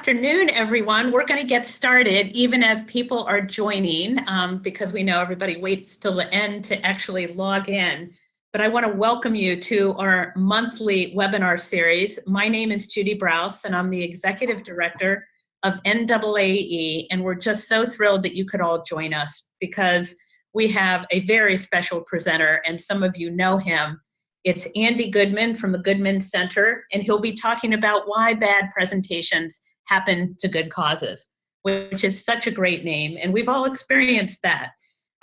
Afternoon, everyone. We're going to get started even as people are joining because we know everybody waits till the end to actually log in. But I want to welcome you to our monthly webinar series. My name is Judy Browse, and I'm the Executive Director of NAAE, and we're just so thrilled that you could all join us because we have a very special presenter, and some of you know him. It's Andy Goodman from the Goodman Center, and he'll be talking about why bad presentations happen to good causes, which is such a great name, and we've all experienced that.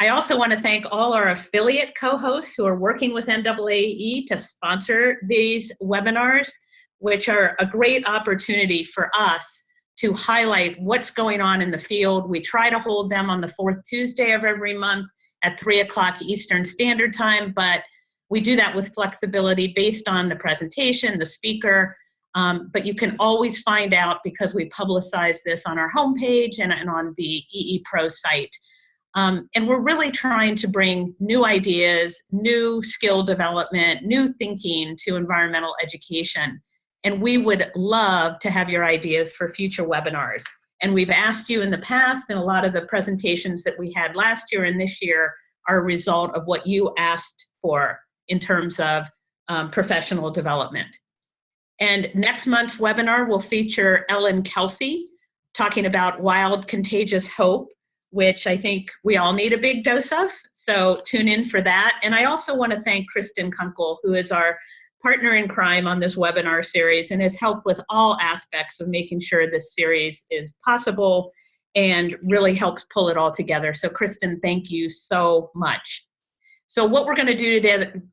I also want to thank all our affiliate co-hosts who are working with NAAE to sponsor these webinars, which are a great opportunity for us to highlight what's going on in the field. We try to hold them on the fourth Tuesday of every month at 3 o'clock Eastern Standard Time, but we do that with flexibility based on the presentation, the speaker, but you can always find out because we publicize this on our homepage and on the EE Pro site. And we're really trying to bring new ideas, new skill development, new thinking to environmental education. And we would love to have your ideas for future webinars. And we've asked you in the past, and a lot of the presentations that we had last year and this year are a result of what you asked for in terms of professional development. And next month's webinar will feature Ellen Kelsey talking about wild contagious hope, which I think we all need a big dose of. So tune in for that. And I also want to thank Kristen Kunkel, who is our partner in crime on this webinar series and has helped with all aspects of making sure this series is possible and really helps pull it all together. So Kristen, thank you so much. So what we're going to do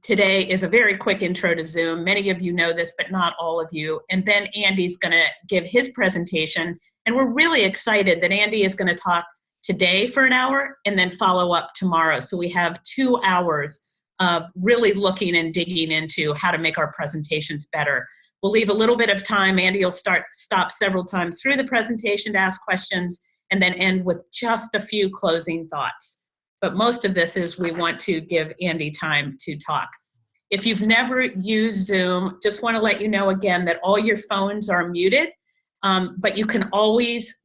today is a very quick intro to Zoom. Many of you know this, but not all of you. And then Andy's going to give his presentation. And we're really excited that Andy is going to talk today for an hour and then follow up tomorrow. So we have 2 hours of really looking and digging into how to make our presentations better. We'll leave a little bit of time. Andy will stop several times through the presentation to ask questions and then end with just a few closing thoughts. But most of this is we want to give Andy time to talk. If you've never used Zoom, just want to let you know again that all your phones are muted, but you can always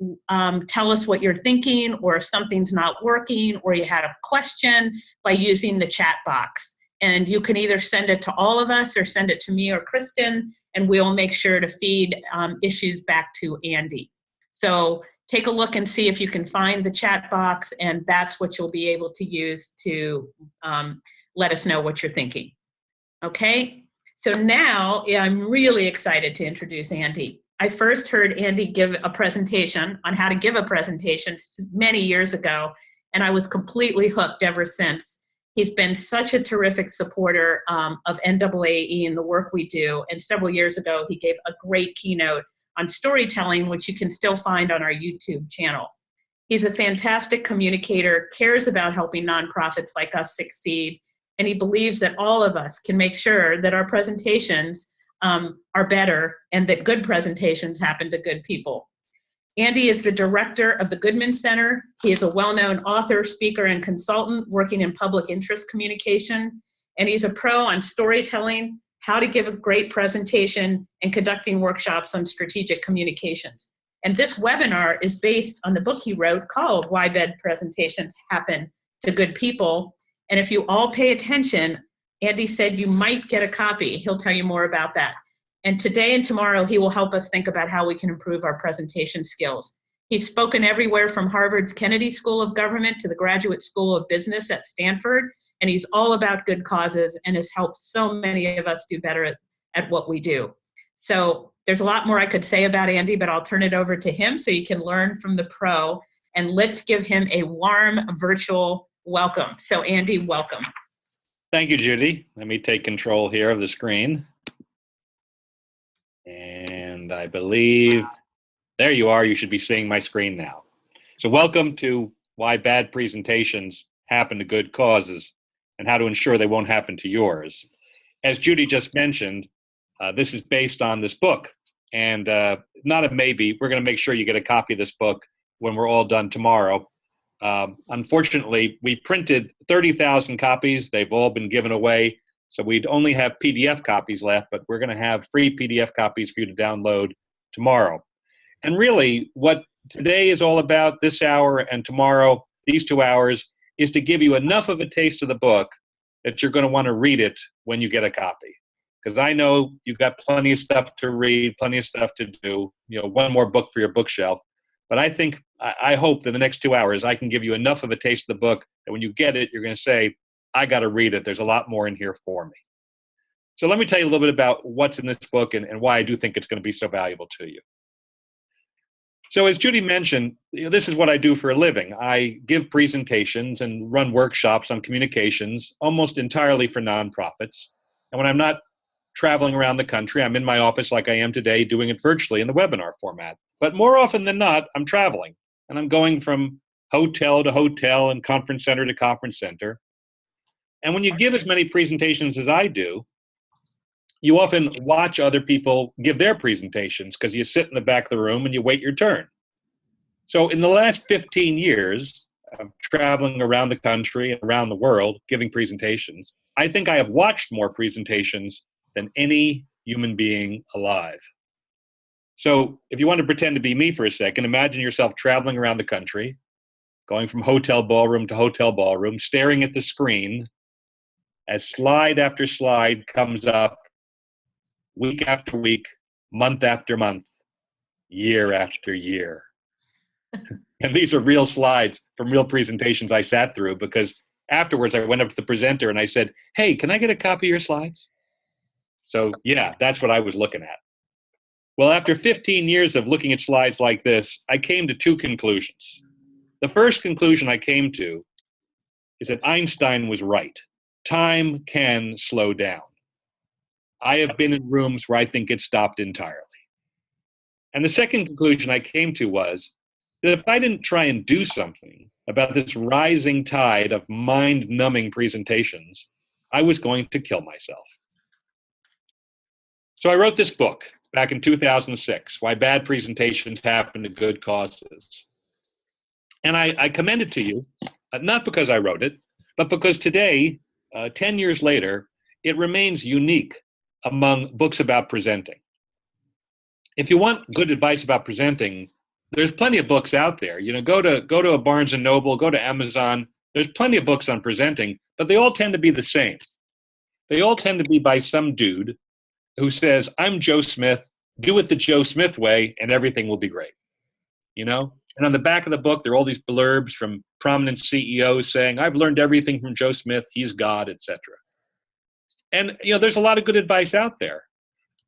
tell us what you're thinking or if something's not working or you had a question by using the chat box. And you can either send it to all of us or send it to me or Kristen, and we'll make sure to feed issues back to Andy. So take a look and see if you can find the chat box, and that's what you'll be able to use to let us know what you're thinking. Okay, so now I'm really excited to introduce Andy. I first heard Andy give a presentation on how to give a presentation many years ago, and I was completely hooked ever since. He's been such a terrific supporter of NAAE and the work we do, and several years ago he gave a great keynote on storytelling, which you can still find on our YouTube channel. He's a fantastic communicator, cares about helping nonprofits like us succeed, and he believes that all of us can make sure that our presentations are better and that good presentations happen to good people. Andy is the director of the Goodman Center. He is a well-known author, speaker, and consultant working in public interest communication, and he's a pro on storytelling, how to give a great presentation, and conducting workshops on strategic communications. And this webinar is based on the book he wrote called Why Bad Presentations Happen to Good People. And if you all pay attention, Andy said you might get a copy. He'll tell you more about that. And today and tomorrow, he will help us think about how we can improve our presentation skills. He's spoken everywhere from Harvard's Kennedy School of Government to the Graduate School of Business at Stanford. And he's all about good causes and has helped so many of us do better at what we do. So there's a lot more I could say about Andy, but I'll turn it over to him so you can learn from the pro. And let's give him a warm virtual welcome. So Andy, welcome. Thank you, Judy. Let me take control here of the screen. And I believe, there you are. You should be seeing my screen now. So welcome to Why Bad Presentations Happen to Good Causes, and how to ensure they won't happen to yours. As Judy just mentioned, this is based on this book. And not a maybe, we're going to make sure you get a copy of this book when we're all done tomorrow. Unfortunately, we printed 30,000 copies. They've all been given away. So we'd only have PDF copies left, but we're going to have free PDF copies for you to download tomorrow. And really, what today is all about, this hour and tomorrow, these 2 hours, is to give you enough of a taste of the book that you're going to want to read it when you get a copy. Because I know you've got plenty of stuff to read, plenty of stuff to do, one more book for your bookshelf. But I hope that in the next 2 hours, I can give you enough of a taste of the book that when you get it, you're going to say, I got to read it. There's a lot more in here for me. So let me tell you a little bit about what's in this book and why I do think it's going to be so valuable to you. So as Judy mentioned, this is what I do for a living. I give presentations and run workshops on communications almost entirely for nonprofits. And when I'm not traveling around the country, I'm in my office like I am today, doing it virtually in the webinar format. But more often than not, I'm traveling, and I'm going from hotel to hotel and conference center to conference center. And when you give as many presentations as I do, you often watch other people give their presentations because you sit in the back of the room and you wait your turn. So in the last 15 years of traveling around the country and around the world giving presentations, I think I have watched more presentations than any human being alive. So if you want to pretend to be me for a second, imagine yourself traveling around the country, going from hotel ballroom to hotel ballroom, staring at the screen as slide after slide comes up, week after week, month after month, year after year. And these are real slides from real presentations I sat through, because afterwards I went up to the presenter and I said, hey, can I get a copy of your slides? So yeah, that's what I was looking at. Well, after 15 years of looking at slides like this, I came to 2 conclusions. The first conclusion I came to is that Einstein was right. Time can slow down. I have been in rooms where I think it stopped entirely. And the second conclusion I came to was that if I didn't try and do something about this rising tide of mind-numbing presentations, I was going to kill myself. So I wrote this book back in 2006, Why Bad Presentations Happen to Good Causes. And I commend it to you, not because I wrote it, but because today, 10 years later, it remains unique among books about presenting. If you want good advice about presenting, there's plenty of books out there. Go to a Barnes and Noble, go to Amazon. There's plenty of books on presenting, but they all tend to be the same. They all tend to be by some dude who says, I'm Joe Smith, do it the Joe Smith way, and everything will be great. And on the back of the book, there are all these blurbs from prominent CEOs saying, I've learned everything from Joe Smith, he's God, etc. And there's a lot of good advice out there.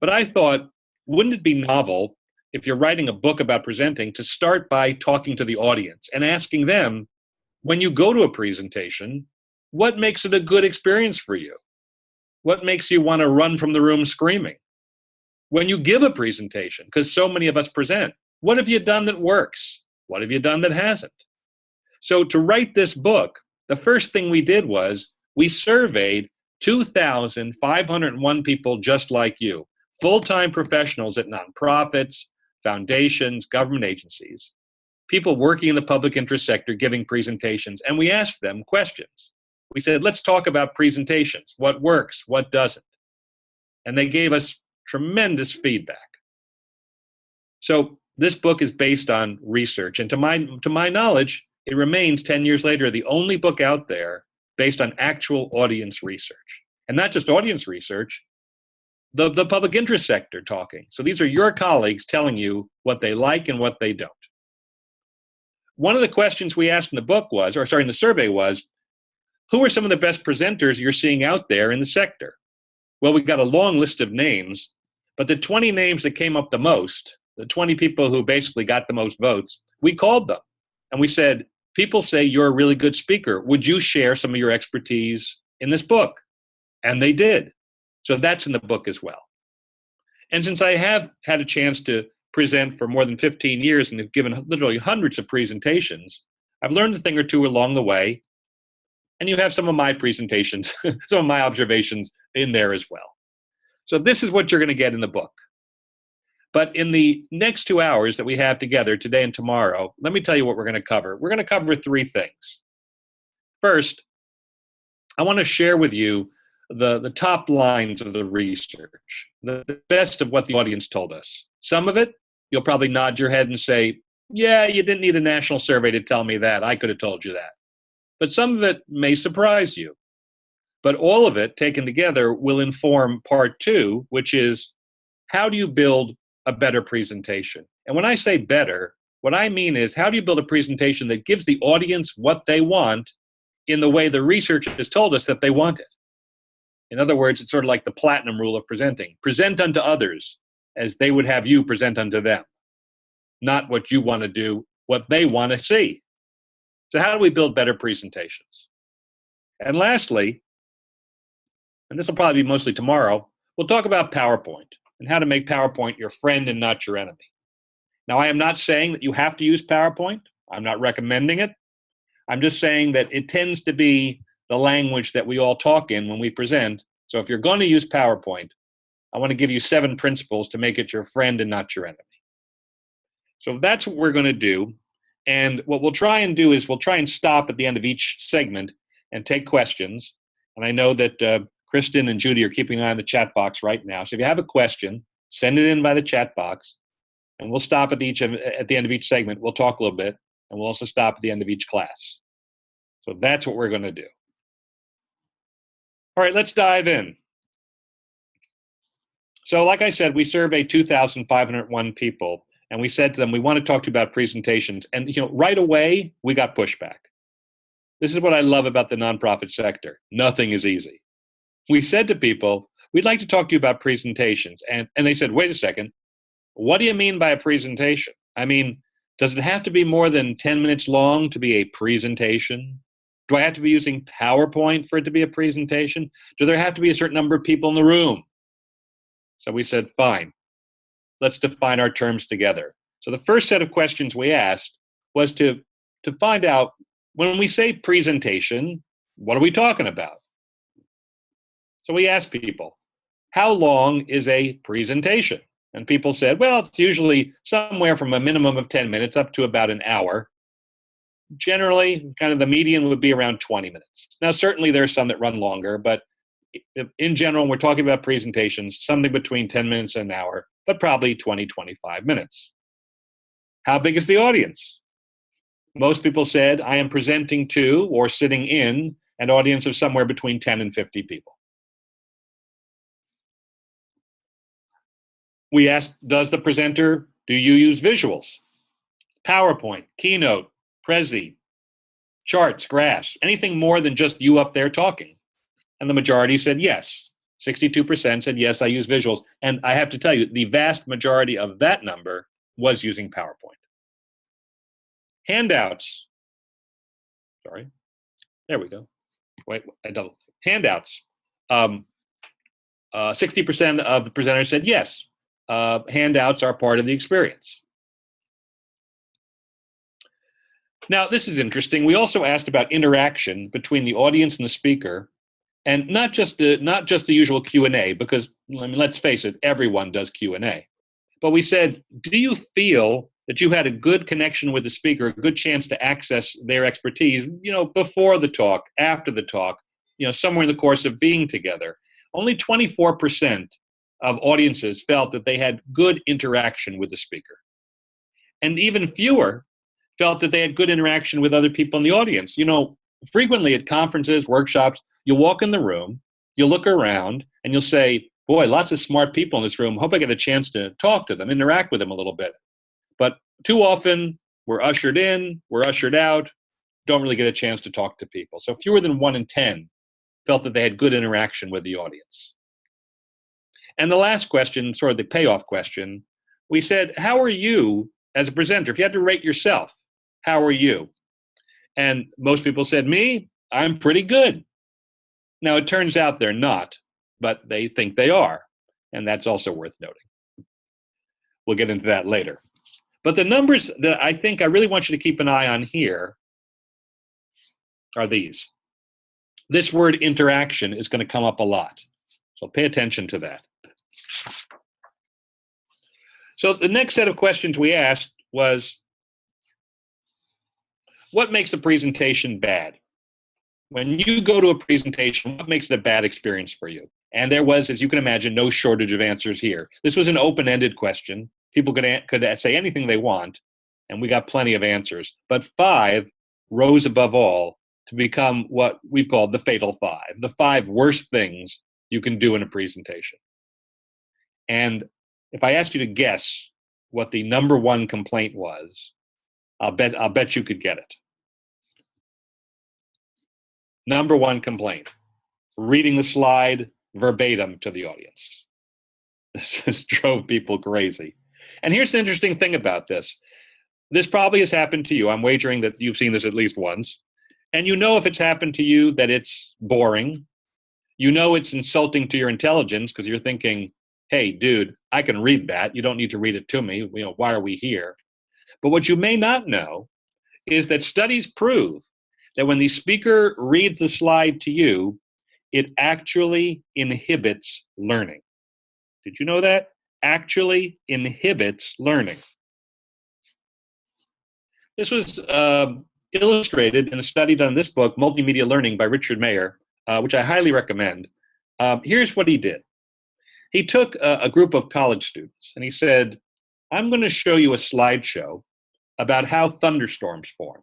But I thought, wouldn't it be novel if you're writing a book about presenting to start by talking to the audience and asking them, when you go to a presentation, what makes it a good experience for you? What makes you want to run from the room screaming? When you give a presentation, because so many of us present, what have you done that works? What have you done that hasn't? So to write this book, the first thing we did was we surveyed 2,501 people just like you, full-time professionals at nonprofits, foundations, government agencies, people working in the public interest sector giving presentations, and we asked them questions. We said, let's talk about presentations. What works? What doesn't? And they gave us tremendous feedback. So this book is based on research, and to my knowledge, it remains 10 years later the only book out there based on actual audience research. And not just audience research, the public interest sector talking. So these are your colleagues telling you what they like and what they don't. One of the questions we asked in the survey was, who are some of the best presenters you're seeing out there in the sector? Well, we got a long list of names, but the 20 names that came up the most, the 20 people who basically got the most votes, we called them. And we said, people say you're a really good speaker. Would you share some of your expertise in this book? And they did. So that's in the book as well. And since I have had a chance to present for more than 15 years and have given literally hundreds of presentations, I've learned a thing or two along the way. And you have some of my presentations, some of my observations in there as well. So this is what you're going to get in the book. But in the next 2 hours that we have together, today and tomorrow, let me tell you what we're going to cover. We're going to cover 3 things. First, I want to share with you the top lines of the research, the best of what the audience told us. Some of it You'll probably nod your head and say, yeah, you didn't need a national survey to tell me that. I could have told you that. But some of it may surprise you. But all of it taken together will inform part two, which is how do you build a better presentation? And when I say better, what I mean is how do you build a presentation that gives the audience what they want in the way the research has told us that they want it? In other words, it's sort of like the platinum rule of presenting. Present unto others as they would have you present unto them. Not what you want to do, what they want to see. So how do we build better presentations? And lastly, and this will probably be mostly tomorrow, we'll talk about PowerPoint and how to make PowerPoint your friend and not your enemy. Now, I am not saying that you have to use PowerPoint. I'm not recommending it. I'm just saying that it tends to be the language that we all talk in when we present. So if you're going to use PowerPoint, I want to give you 7 principles to make it your friend and not your enemy. So that's what we're going to do. And what we'll try and do is we'll try and stop at the end of each segment and take questions. And I know that Kristen and Judy are keeping an eye on the chat box right now. So if you have a question, send it in by the chat box. And we'll stop at the end of each segment. We'll talk a little bit. And we'll also stop at the end of each class. So that's what we're going to do. All right, let's dive in. So like I said, we surveyed 2,501 people. And we said to them, we want to talk to you about presentations. And right away, we got pushback. This is what I love about the nonprofit sector. Nothing is easy. We said to people, we'd like to talk to you about presentations. And they said, wait a second, what do you mean by a presentation? I mean, does it have to be more than 10 minutes long to be a presentation? Do I have to be using PowerPoint for it to be a presentation? Do there have to be a certain number of people in the room? So we said, fine. Let's define our terms together. So the first set of questions we asked was to find out, when we say presentation, what are we talking about? So we asked people, how long is a presentation? And people said, well, it's usually somewhere from a minimum of 10 minutes up to about an hour. Generally, kind of the median would be around 20 minutes. Now, certainly there are some that run longer, but in general, we're talking about presentations, something between 10 minutes and an hour, but probably 20, 25 minutes. How big is the audience? Most people said, I am presenting to or sitting in an audience of somewhere between 10 and 50 people. We asked, do you use visuals? PowerPoint, Keynote, Prezi, charts, graphs, anything more than just you up there talking? And the majority said yes. 62% said yes, I use visuals. And I have to tell you, the vast majority of that number was using PowerPoint. Handouts. Sorry. There we go. Wait, I double. Handouts. 60% of the presenters said yes. Handouts are part of the experience. Now, this is interesting. We also asked about interaction between the audience and the speaker, and not just the usual Q&A, because let's face it, everyone does Q&A. But we said, do you feel that you had a good connection with the speaker, a good chance to access their expertise, before the talk, after the talk, somewhere in the course of being together? Only 24% of audiences felt that they had good interaction with the speaker. And even fewer felt that they had good interaction with other people in the audience. Frequently at conferences, workshops, you'll walk in the room, you'll look around, and you'll say, boy, lots of smart people in this room. Hope I get a chance to talk to them, interact with them a little bit. But too often, we're ushered in, we're ushered out, don't really get a chance to talk to people. So fewer than 1 in 10 felt that they had good interaction with the audience. And the last question, sort of the payoff question, we said, how are you as a presenter? If you had to rate yourself, how are you? And most people said, me, I'm pretty good. Now, it turns out they're not, but they think they are. And that's also worth noting. We'll get into that later. But the numbers that I think I really want you to keep an eye on here are these. This word interaction is going to come up a lot. So pay attention to that. So the next set of questions we asked was, what makes a presentation bad? When you go to a presentation, what makes it a bad experience for you? And there was, as you can imagine, no shortage of answers here. This was an open-ended question. People could say anything they want, and we got plenty of answers. But 5 rose above all to become what we've called the fatal 5, the 5 worst things you can do in a presentation. And if I asked you to guess what the number 1 complaint was, I'll bet you could get it. Number 1 complaint: reading the slide verbatim to the audience. This just drove people crazy. And here's the interesting thing about this. This probably has happened to you. I'm wagering that you've seen this at least once. And you know if it's happened to you that it's boring. You know it's insulting to your intelligence because you're thinking, hey, dude, I can read that. You don't need to read it to me. Why are we here? But what you may not know is that studies prove that when the speaker reads the slide to you, it actually inhibits learning. Did you know that? Actually inhibits learning. This was illustrated in a study done in this book, Multimedia Learning by Richard Mayer, which I highly recommend. Here's what he did. He took a group of college students and he said, I'm going to show you a slideshow about how thunderstorms form,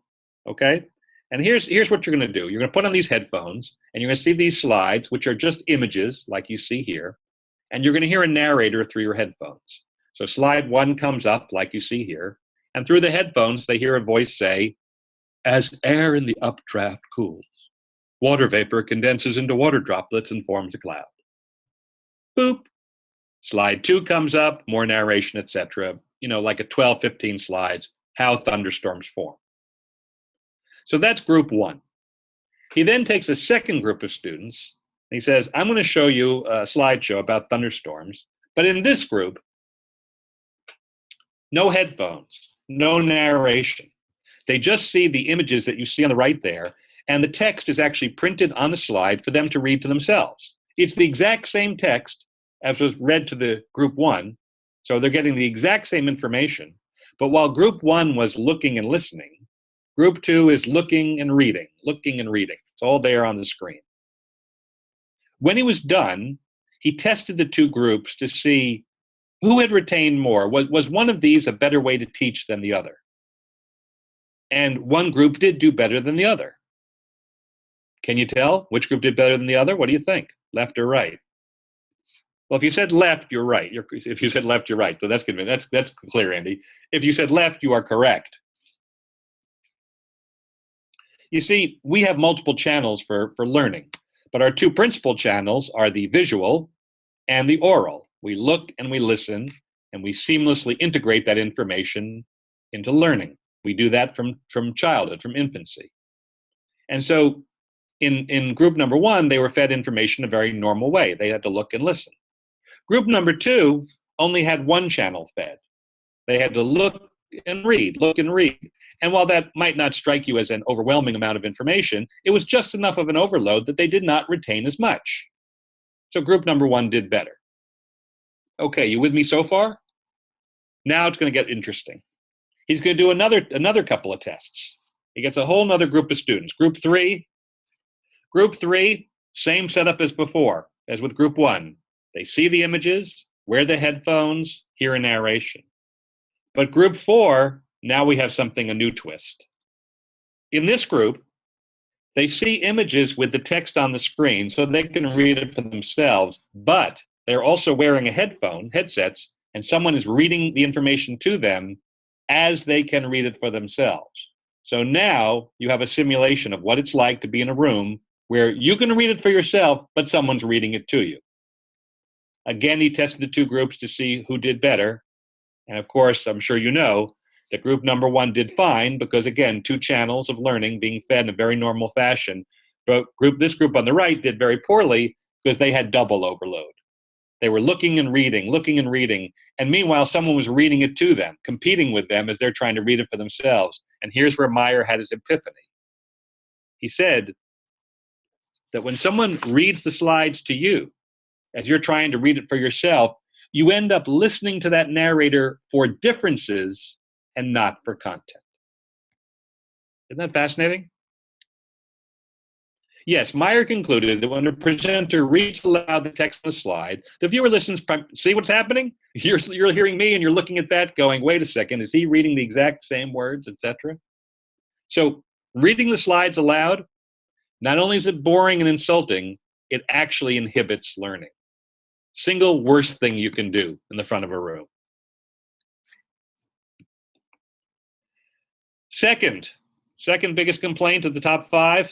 okay? And here's what you're going to do. You're going to put on these headphones and you're going to see these slides, which are just images like you see here, and you're going to hear a narrator through your headphones. So slide 1 comes up like you see here, and through the headphones, they hear a voice say, as air in the updraft cools, water vapor condenses into water droplets and forms a cloud. Boop. Slide 2 comes up, more narration, etc. Like a 12, 15 slides, how thunderstorms form. So that's group 1. He then takes a second group of students, and he says, I'm going to show you a slideshow about thunderstorms, but in this group, no headphones, no narration. They just see the images that you see on the right there, and the text is actually printed on the slide for them to read to themselves. It's the exact same text as was read to the group 1, so they're getting the exact same information, but while group 1 was looking and listening, group 2 is looking and reading. It's all there on the screen. When he was done, he tested the 2 groups to see who had retained more. Was one of these a better way to teach than the other? And one group did do better than the other. Can you tell which group did better than the other? What do you think? Left or right? Well, if you said left, you're right. If you said left, you're right. So that's good. That's clear, Andy. If you said left, you are correct. You see, we have multiple channels for learning, but our 2 principal channels are the visual and the oral. We look and we listen, and we seamlessly integrate that information into learning. We do that from childhood, from infancy. And so in group number 1, they were fed information a very normal way. They had to look and listen. Group number 2 only had 1 channel fed. They had to look and read. And while that might not strike you as an overwhelming amount of information, it was just enough of an overload that they did not retain as much. So group number 1 did better. Okay, you with me so far? Now it's going to get interesting. He's going to do another couple of tests. He gets a whole nother group of students. Group 3, same setup as before, as with group 1. They see the images, wear the headphones, hear a narration. But group 4, now we have a new twist. In this group, they see images with the text on the screen so they can read it for themselves, but they're also wearing headsets, and someone is reading the information to them as they can read it for themselves. So now you have a simulation of what it's like to be in a room where you can read it for yourself, but someone's reading it to you. Again, he tested the 2 groups to see who did better. And of course, I'm sure you know that group number 1 did fine because, again, 2 channels of learning being fed in a very normal fashion. But this group on the right did very poorly because they had double overload. They were looking and reading, and meanwhile, someone was reading it to them, competing with them as they're trying to read it for themselves. And here's where Meyer had his epiphany. He said that when someone reads the slides to you, as you're trying to read it for yourself, you end up listening to that narrator for differences and not for content. Isn't that fascinating? Yes, Meyer concluded that when a presenter reads aloud the text on the slide, the viewer listens, see what's happening? You're hearing me and you're looking at that going, wait a second, is he reading the exact same words, etc.? So reading the slides aloud, not only is it boring and insulting, it actually inhibits learning. Single worst thing you can do in the front of a room. Second biggest complaint of the top 5,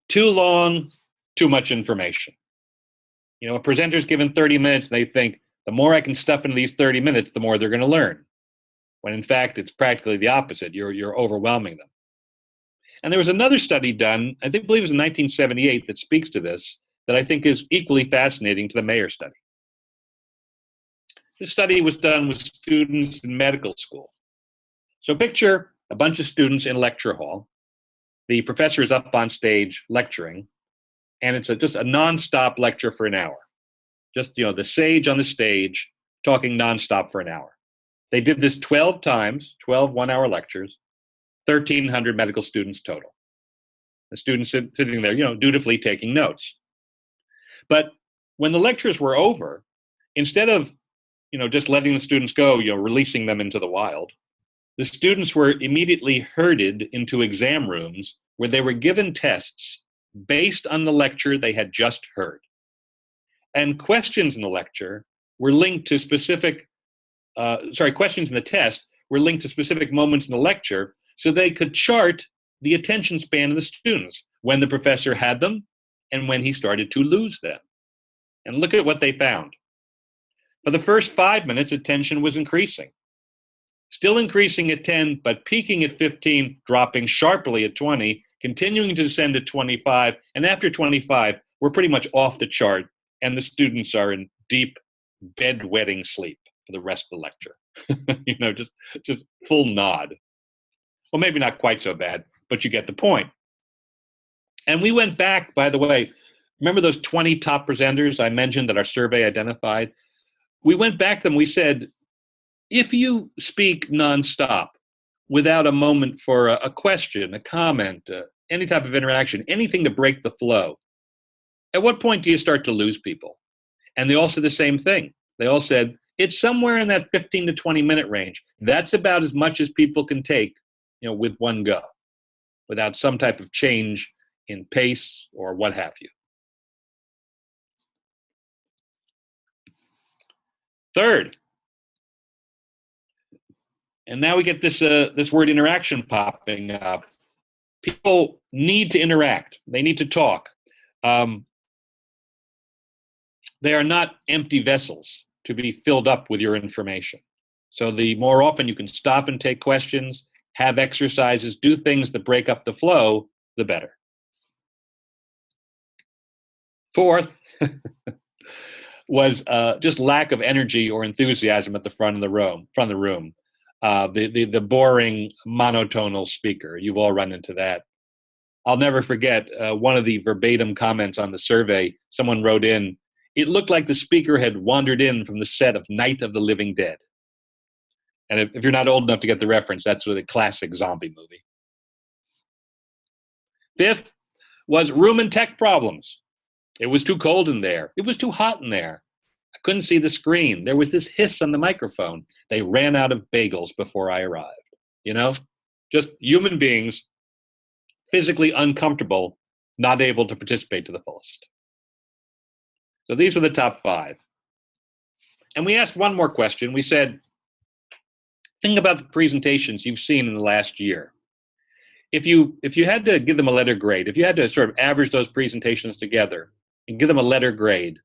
too long, too much information. You know, a presenter's given 30 minutes, and they think, the more I can stuff into these 30 minutes, the more they're going to learn. When in fact, it's practically the opposite. You're overwhelming them. And there was another study done, I believe it was in 1978, that speaks to this, that I think is equally fascinating to the Mayer study. This study was done with students in medical school. So picture a bunch of students in a lecture hall. The professor is up on stage lecturing, and it's just a nonstop lecture for an hour. Just, the sage on the stage talking nonstop for an hour. They did this 12 times, 12 one-hour lectures, 1,300 medical students total. The students sitting there, dutifully taking notes. But when the lectures were over, instead of, just letting the students go, releasing them into the wild, the students were immediately herded into exam rooms where they were given tests based on the lecture they had just heard. And questions in the lecture were linked to questions in the test were linked to specific moments in the lecture so they could chart the attention span of the students when the professor had them and when he started to lose them. And look at what they found. For the first 5 minutes, attention was increasing. Still increasing at 10, but peaking at 15, dropping sharply at 20, continuing to descend at 25, and after 25, we're pretty much off the chart, and the students are in deep, bed-wetting sleep for the rest of the lecture. just full nod. Well, maybe not quite so bad, but you get the point. And we went back, by the way, remember those 20 top presenters I mentioned that our survey identified? We went back to them, we said, if you speak nonstop without a moment for a question, a comment, any type of interaction, anything to break the flow, at what point do you start to lose people? And they all said the same thing. They all said, it's somewhere in that 15 to 20 minute range. That's about as much as people can take, with one go, without some type of change in pace or what have you. Third, and now we get this word interaction popping up. People need to interact. They need to talk. They are not empty vessels to be filled up with your information. So the more often you can stop and take questions, have exercises, do things that break up the flow, the better. Fourth was just lack of energy or enthusiasm at the front of the room. The boring monotonal speaker. You've all run into that. I'll never forget one of the verbatim comments on the survey. Someone wrote in, it looked like the speaker had wandered in from the set of Night of the Living Dead. And if you're not old enough to get the reference, that's a classic zombie movie. Fifth was room and tech problems. It was too cold in there. It was too hot in there. I couldn't see the screen. There was this hiss on the microphone. They ran out of bagels before I arrived. Just human beings physically uncomfortable, not able to participate to the fullest. So these were the top 5. And we asked one more question. We said, think about the presentations you've seen in the last year. If you had to give them a letter grade, if you had to sort of average those presentations together and give them a letter grade,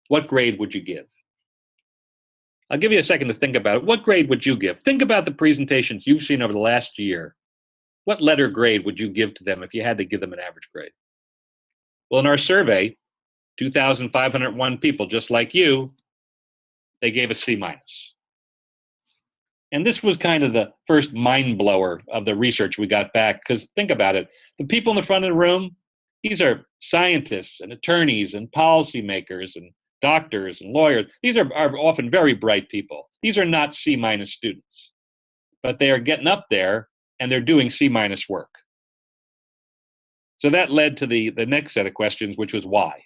what grade would you give? I'll give you a second to think about it. What grade would you give? Think about the presentations you've seen over the last year. What letter grade would you give to them if you had to give them an average grade? Well, in our survey, 2,501 people, just like you, they gave a C-. And this was kind of the first mind blower of the research we got back, because think about it. The people in the front of the room, these are scientists and attorneys and policymakers and doctors and lawyers. These are often very bright people. These are not C- students, but they are getting up there and they're doing C- work. So that led to the next set of questions, which was why?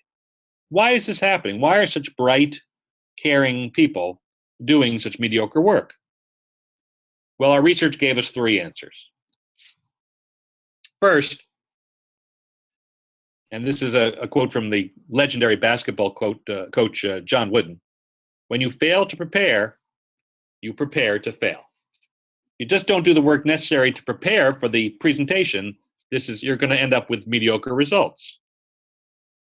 Why is this happening? Why are such bright, caring people doing such mediocre work? Well, our research gave us three answers. First, and this is a quote from the legendary basketball coach John Wooden, when you fail to prepare, you prepare to fail. You just don't do the work necessary to prepare for the presentation. You're going to end up with mediocre results.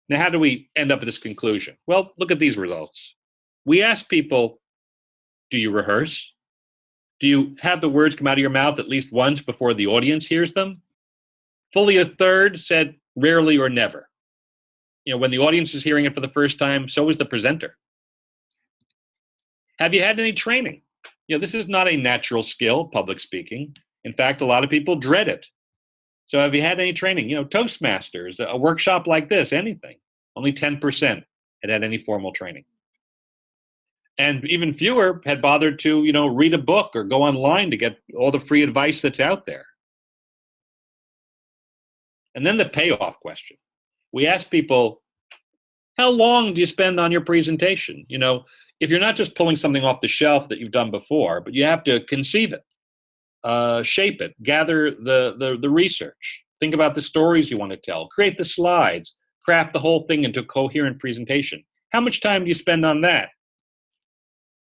Now, how do we end up at this conclusion? Well, look at these results. We asked people, do you rehearse? Do you have the words come out of your mouth at least once before the audience hears them? Fully a third said rarely or never. When the audience is hearing it for the first time, so is the presenter. Have you had any training? This is not a natural skill, public speaking. In fact, a lot of people dread it. So have you had any training? Toastmasters, a workshop like this, anything. Only 10% had any formal training. And even fewer had bothered to, read a book or go online to get all the free advice that's out there. And then the payoff question. We asked people, how long do you spend on your presentation? If you're not just pulling something off the shelf that you've done before, but you have to conceive it, shape it, gather the research, think about the stories you want to tell, create the slides, craft the whole thing into a coherent presentation. How much time do you spend on that?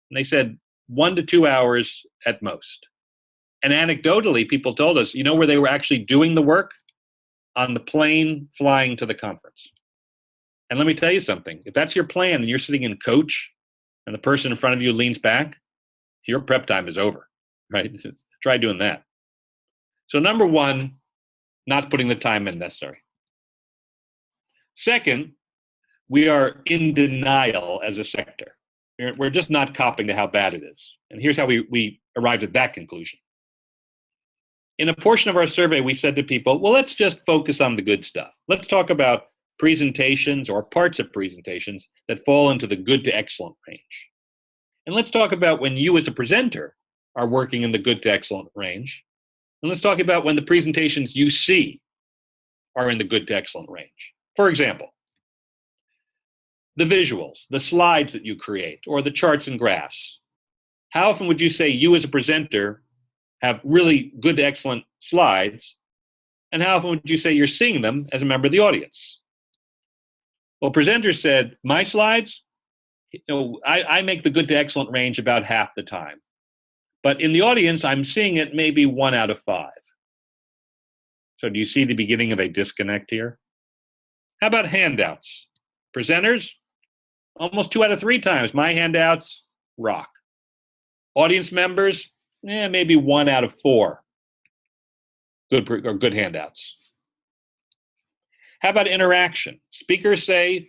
And they said 1 to 2 hours at most. And anecdotally, people told us, where they were actually doing the work? On the plane flying to the conference. And let me tell you something. If that's your plan and you're sitting in coach and the person in front of you leans back, your prep time is over, right? Try doing that. So number one, not putting the time in necessary. Second, we are in denial as a sector. We're just not copping to how bad it is. And here's how we arrived at that conclusion. In a portion of our survey, we said to people, well, let's just focus on the good stuff. Let's talk about presentations or parts of presentations that fall into the good to excellent range. And let's talk about when you as a presenter are working in the good to excellent range. And let's talk about when the presentations you see are in the good to excellent range. For example, the visuals, the slides that you create, or the charts and graphs. How often would you say you as a presenter have really good to excellent slides, and how often would you say you're seeing them as a member of the audience? Well, presenters said, my slides, I make the good to excellent range about half the time. But in the audience, I'm seeing it maybe 1 out of 5. So do you see the beginning of a disconnect here? How about handouts? Presenters, almost 2 out of 3 times, my handouts rock. Audience members, maybe 1 out of 4 good handouts. How about interaction? Speakers say,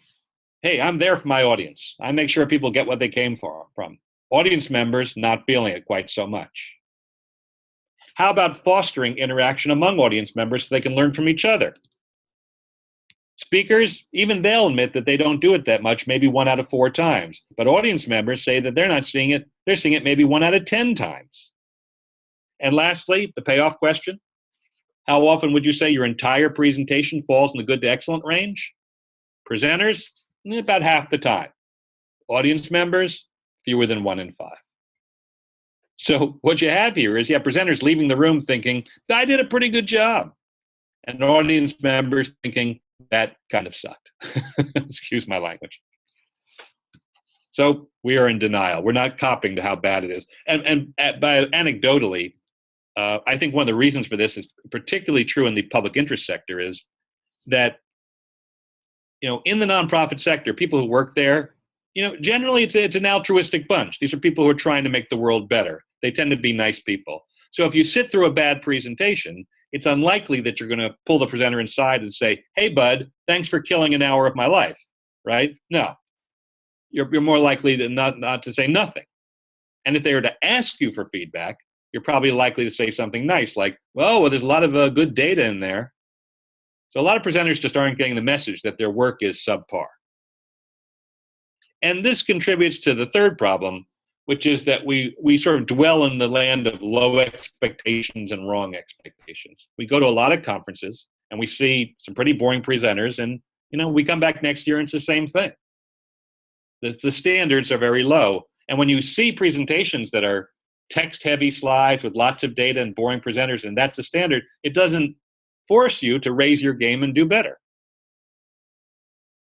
hey, I'm there for my audience. I make sure people get what they came from. Audience members not feeling it quite so much. How about fostering interaction among audience members so they can learn from each other? Speakers, even they'll admit that they don't do it that much, maybe 1 out of 4 times. But audience members say that they're not seeing it. They're seeing it maybe 1 out of 10 times. And lastly, the payoff question. How often would you say your entire presentation falls in the good to excellent range? Presenters, about half the time. Audience members, fewer than 1 in 5. So what you have here is you have presenters leaving the room thinking, I did a pretty good job. And audience members thinking, that kind of sucked. Excuse my language. So we are in denial. We're not copping to how bad it is. And anecdotally, I think one of the reasons for this is particularly true in the public interest sector is that, in the nonprofit sector, people who work there, generally it's an altruistic bunch. These are people who are trying to make the world better. They tend to be nice people. So if you sit through a bad presentation, it's unlikely that you're going to pull the presenter inside and say, hey, bud, thanks for killing an hour of my life, right? No. You're more likely to not to say nothing. And if they were to ask you for feedback, you're probably likely to say something nice like, well, there's a lot of good data in there. So a lot of presenters just aren't getting the message that their work is subpar. And this contributes to the third problem, which is that we sort of dwell in the land of low expectations and wrong expectations. We go to a lot of conferences, and we see some pretty boring presenters, and we come back next year and it's the same thing. The standards are very low. And when you see presentations that are text-heavy slides with lots of data and boring presenters, and that's the standard, it doesn't force you to raise your game and do better.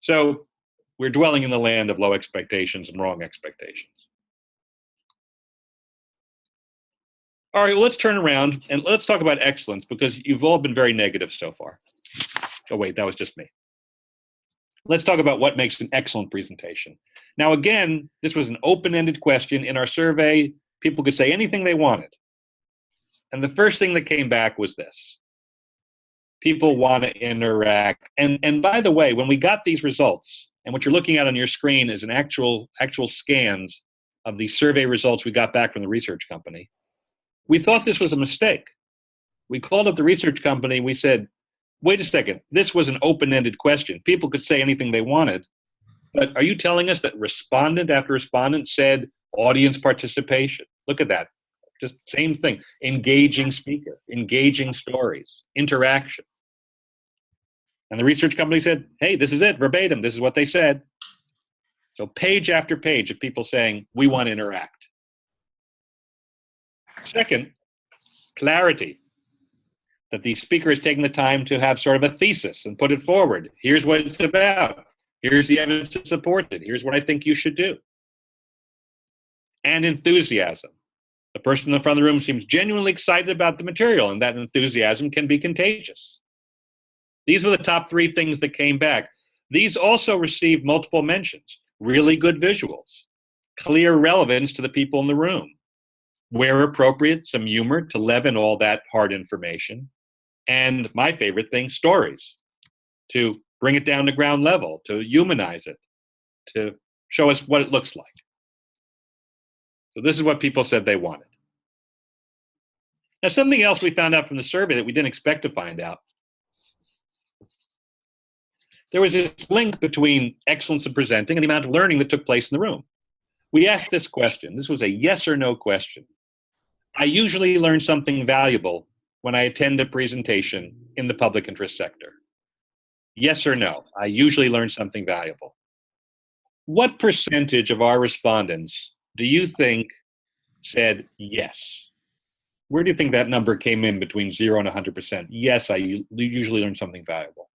So we're dwelling in the land of low expectations and wrong expectations. All right, well, let's turn around and let's talk about excellence, because you've all been very negative so far. Oh, wait, that was just me. Let's talk about what makes an excellent presentation. Now, again, this was an open-ended question. In our survey, people could say anything they wanted. And the first thing that came back was this. People want to interact. And by the way, when we got these results, and what you're looking at on your screen is an actual scans of the survey results we got back from the research company, we thought this was a mistake. We called up the research company. We said, wait a second, this was an open-ended question. People could say anything they wanted. But are you telling us that respondent after respondent said audience participation? Look at that. Just same thing. Engaging speaker, engaging stories, interaction. And the research company said, hey, this is it, verbatim. This is what they said. So page after page of people saying, we want to interact. Second, clarity. That the speaker is taking the time to have sort of a thesis and put it forward. Here's what it's about. Here's the evidence to support it. Here's what I think you should do. And enthusiasm. The person in the front of the room seems genuinely excited about the material, and that enthusiasm can be contagious. These were the top 3 things that came back. These also received multiple mentions. Really good visuals. Clear relevance to the people in the room. Where appropriate, some humor to leaven all that hard information. And my favorite thing, stories. To bring it down to ground level, to humanize it, to show us what it looks like. So this is what people said they wanted. Now, something else we found out from the survey that we didn't expect to find out. There was this link between excellence in presenting and the amount of learning that took place in the room. We asked this question. This was a yes or no question. I usually learn something valuable when I attend a presentation in the public interest sector. Yes or no, I usually learn something valuable. What percentage of our respondents do you think said yes? Where do you think that number came in between 0 and 100%? Yes, I usually learn something valuable.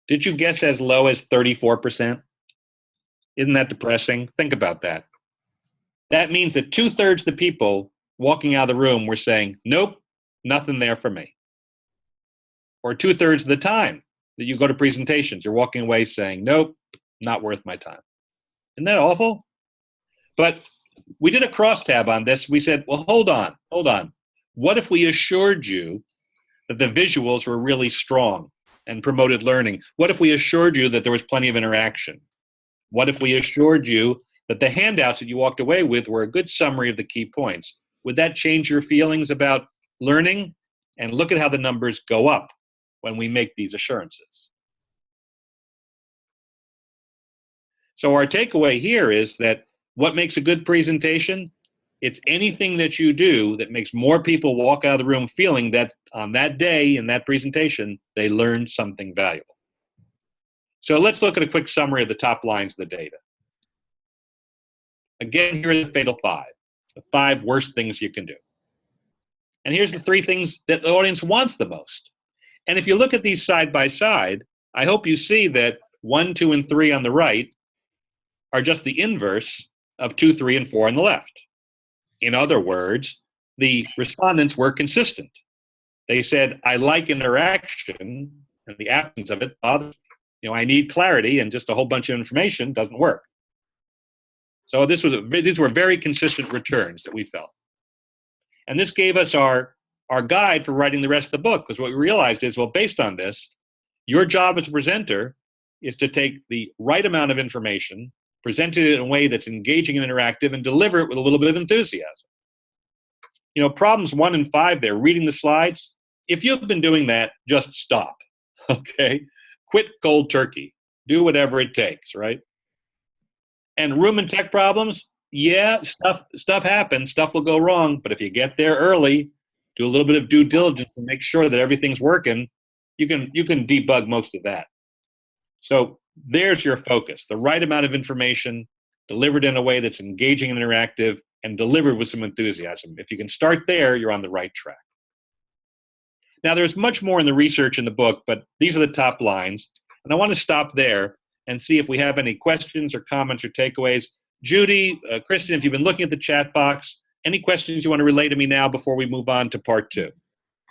Did you guess as low as 34%? Isn't that depressing? Think about that. That means that 2/3 of the people walking out of the room were saying, nope, nothing there for me. Or 2/3 of the time that you go to presentations, you're walking away saying, nope, not worth my time. Isn't that awful? But we did a crosstab on this. We said, well, hold on. What if we assured you that the visuals were really strong and promoted learning? What if we assured you that there was plenty of interaction? What if we assured you that the handouts that you walked away with were a good summary of the key points? Would that change your feelings about learning? And look at how the numbers go up when we make these assurances. So our takeaway here is that what makes a good presentation? It's anything that you do that makes more people walk out of the room feeling that on that day in that presentation, they learned something valuable. So let's look at a quick summary of the top lines of the data. Again, here are the fatal 5, the 5 worst things you can do. And here's the 3 things that the audience wants the most. And if you look at these side by side, I hope you see that 1, 2, and 3 on the right are just the inverse of 2, 3, and 4 on the left. In other words, the respondents were consistent. They said, I like interaction, and the absence of it bothers me. I need clarity, and just a whole bunch of information doesn't work. So these were very consistent returns that we felt. And this gave us our guide for writing the rest of the book, because what we realized is, well, based on this, your job as a presenter is to take the right amount of information, present it in a way that's engaging and interactive, and deliver it with a little bit of enthusiasm. Problems 1 and 5 there, reading the slides, if you've been doing that, just stop, okay? Quit cold turkey. Do whatever it takes, right? And room and tech problems, yeah, stuff happens, stuff will go wrong, but if you get there early, do a little bit of due diligence and make sure that everything's working, you can debug most of that. So there's your focus, the right amount of information delivered in a way that's engaging and interactive and delivered with some enthusiasm. If you can start there, you're on the right track. Now, there's much more in the research in the book, but these are the top lines. And I want to stop there and see if we have any questions or comments or takeaways. Judy, Kristen, if you've been looking at the chat box, any questions you want to relay to me now before we move on to part 2?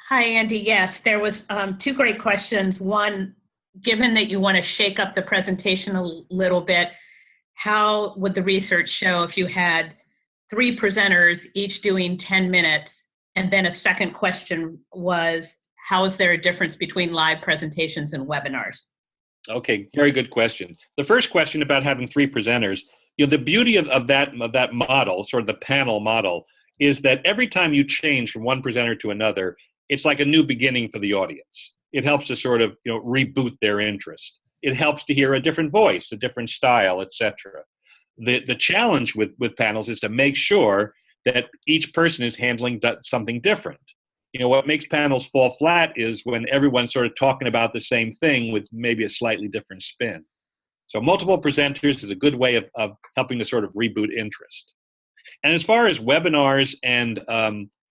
Hi, Andy. Yes, there was 2 great questions. One, given that you want to shake up the presentation a little bit, how would the research show if you had 3 presenters each doing 10 minutes? And then a second question was, how is there a difference between live presentations and webinars? Okay, very good question. The first question about having 3 presenters, the beauty of that model, sort of the panel model, is that every time you change from one presenter to another, it's like a new beginning for the audience. It helps to sort of reboot their interest. It helps to hear a different voice, a different style, etc. The challenge with panels is to make sure that each person is handling something different. What makes panels fall flat is when everyone's sort of talking about the same thing with maybe a slightly different spin. So multiple presenters is a good way of helping to sort of reboot interest. And as far as webinars and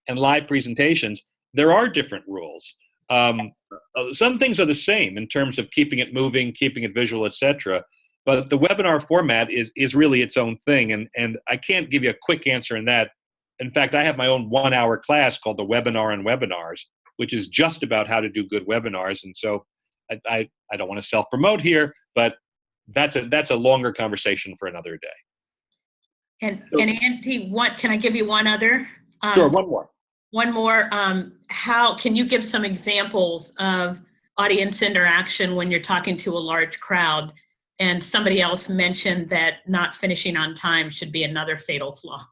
live presentations, there are different rules. Some things are the same in terms of keeping it moving, keeping it visual, etc. But the webinar format is really its own thing, and I can't give you a quick answer in that. In fact, I have my own 1-hour class called the Webinar on Webinars, which is just about how to do good webinars. And so I don't want to self-promote here, but that's a longer conversation for another day. And Andy, can I give you one other? Sure, one more. One more. How can you give some examples of audience interaction when you're talking to a large crowd? And somebody else mentioned that not finishing on time should be another fatal flaw.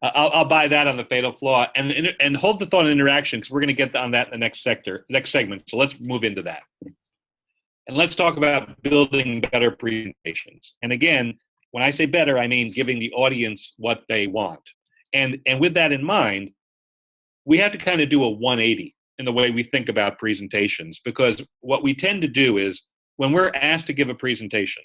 I'll buy that on the fatal flaw, and hold the thought on interaction, because we're going to get on that in the next segment. So let's move into that, and let's talk about building better presentations. And again, when I say better, I mean giving the audience what they want. And with that in mind, we have to kind of do a 180 in the way we think about presentations, because what we tend to do is when we're asked to give a presentation,